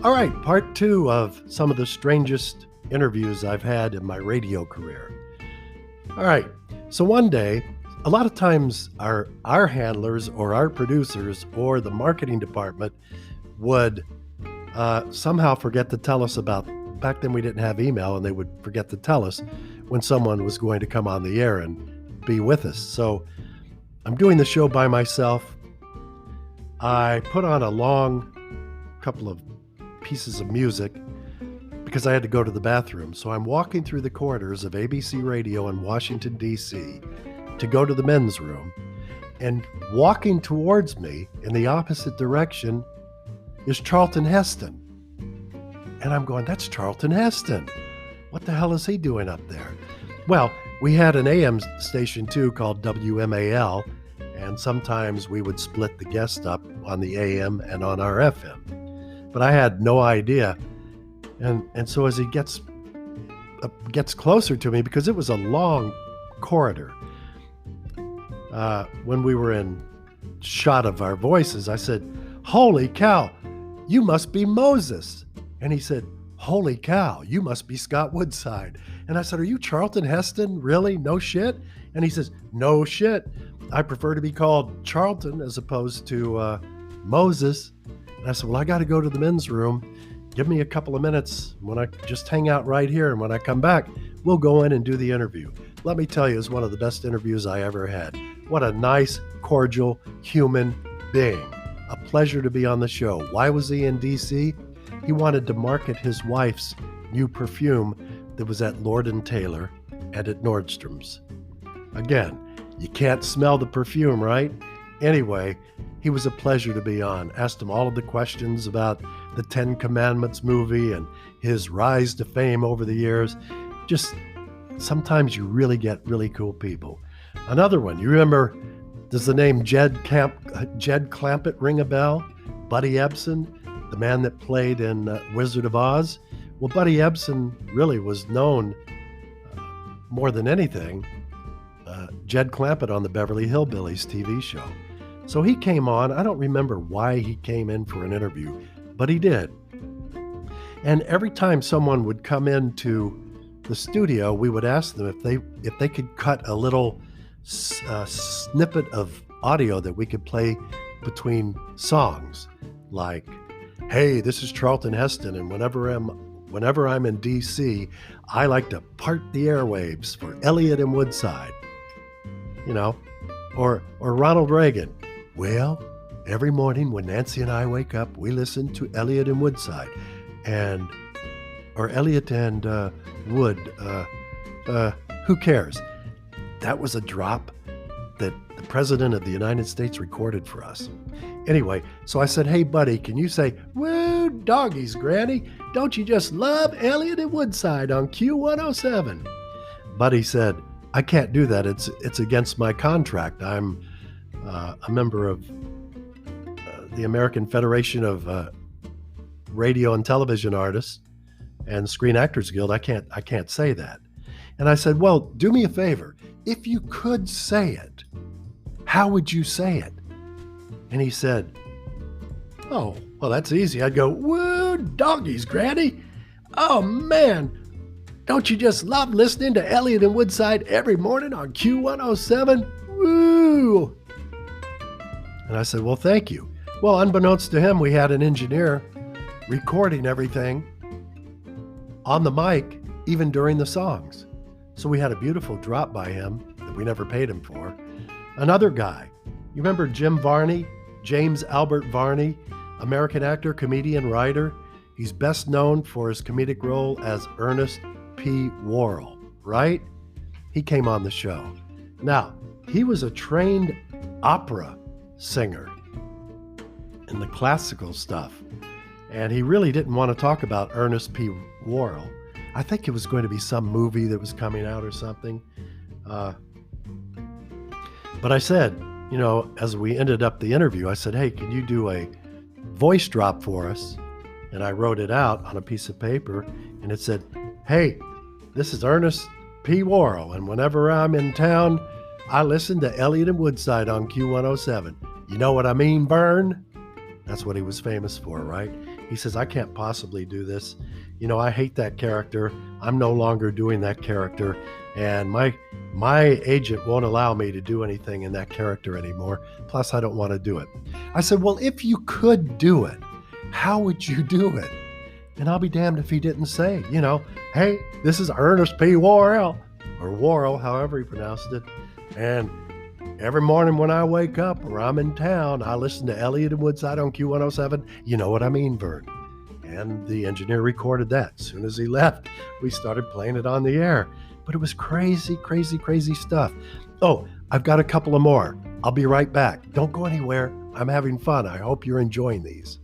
All right, part two of some of the strangest interviews I've had in my radio career. All right, so one day, a lot of times our handlers or our producers or the marketing department would somehow forget to tell us about, back then we didn't have email, and they would forget to tell us when someone was going to come on the air and be with us. So I'm doing the show by myself. I put on a long couple of pieces of music because I had to go to the bathroom. So I'm walking through the corridors of ABC Radio in Washington, D.C. to go to the men's room. And walking towards me in the opposite direction is Charlton Heston. And I'm going, that's Charlton Heston. What the hell is he doing up there? Well, we had an AM station too called WMAL, and sometimes we would split the guest up on the AM and on our FM. But I had no idea. And so as he gets closer to me, because it was a long corridor, when we were in shot of our voices, I said, "Holy cow, you must be Moses." And he said, "Holy cow, you must be Scott Woodside." And I said, "Are you Charlton Heston? Really? No shit?" And he says, "No shit. I prefer to be called Charlton as opposed to Moses." And I said, "Well, I got to go to the men's room. Give me a couple of minutes. When I just hang out right here, and when I come back, we'll go in and do the interview." Let me tell you, it was one of the best interviews I ever had. What a nice, cordial human being. A pleasure to be on the show. Why was he in D.C.? He wanted to market his wife's new perfume that was at Lord & Taylor and at Nordstrom's. Again, you can't smell the perfume, right? Anyway, he was a pleasure to be on. Asked him all of the questions about the Ten Commandments movie and his rise to fame over the years. Just sometimes you really get really cool people. Another one, you remember, does the name Jed Clampett ring a bell? Buddy Ebsen, the man that played in Wizard of Oz? Well, Buddy Ebsen really was known more than anything, Jed Clampett on the Beverly Hillbillies TV show. So he came on. I don't remember why he came in for an interview, but he did. And every time someone would come into the studio, we would ask them if they could cut a little snippet of audio that we could play between songs, like, "Hey, this is Charlton Heston, and whenever I'm in DC, I like to part the airwaves for Elliott and Woodside," you know, or Ronald Reagan. "Well, every morning when Nancy and I wake up, we listen to Elliott and Woodside," or Elliott and Wood. Who cares? That was a drop that the President of the United States recorded for us. Anyway, so I said, "Hey, buddy, can you say, 'Woo, doggies, Granny, don't you just love Elliott and Woodside on Q107? Buddy said, "I can't do that. It's against my contract. I'm a member of the American Federation of Radio and Television Artists and Screen Actors Guild. I can't say that." And I said, "Well, do me a favor. If you could say it, how would you say it?" And he said, "Oh, well, that's easy. I'd go, 'Woo, doggies, Granny. Oh, man, don't you just love listening to Elliott and Woodside every morning on Q107? Woo!'" And I said, "Well, thank you." Well, unbeknownst to him, we had an engineer recording everything on the mic, even during the songs. So we had a beautiful drop by him that we never paid him for. Another guy, you remember Jim Varney, James Albert Varney, American actor, comedian, writer? He's best known for his comedic role as Ernest P. Worrell, right? He came on the show. Now, he was a trained opera singer in the classical stuff, and he really didn't want to talk about Ernest P. Worrell. I think it was going to be some movie that was coming out or something. But I said, you know, as we ended up the interview, I said, "Hey, can you do a voice drop for us?" And I wrote it out on a piece of paper, and it said, "Hey, this is Ernest P. Worrell, and whenever I'm in town, I listen to Elliott and Woodside on Q107. You know what I mean, Vern?" That's what he was famous for, right? He says, I can't possibly do this. You know, I hate that character. I'm no longer doing that character. And my agent won't allow me to do anything in that character anymore. Plus, I don't want to do it. I said, well, if you could do it, how would you do it? And I'll be damned if he didn't say, you know, hey, this is Ernest P. Worrell, or Worrell, however he pronounced it. And every morning when I wake up or I'm in town, I listen to Elliott and Woodside on Q107. You know what I mean, Vern? And the engineer recorded that. As soon as he left, we started playing it on the air. But it was crazy, crazy, crazy stuff. Oh, I've got a couple of more. I'll be right back. Don't go anywhere. I'm having fun. I hope you're enjoying these.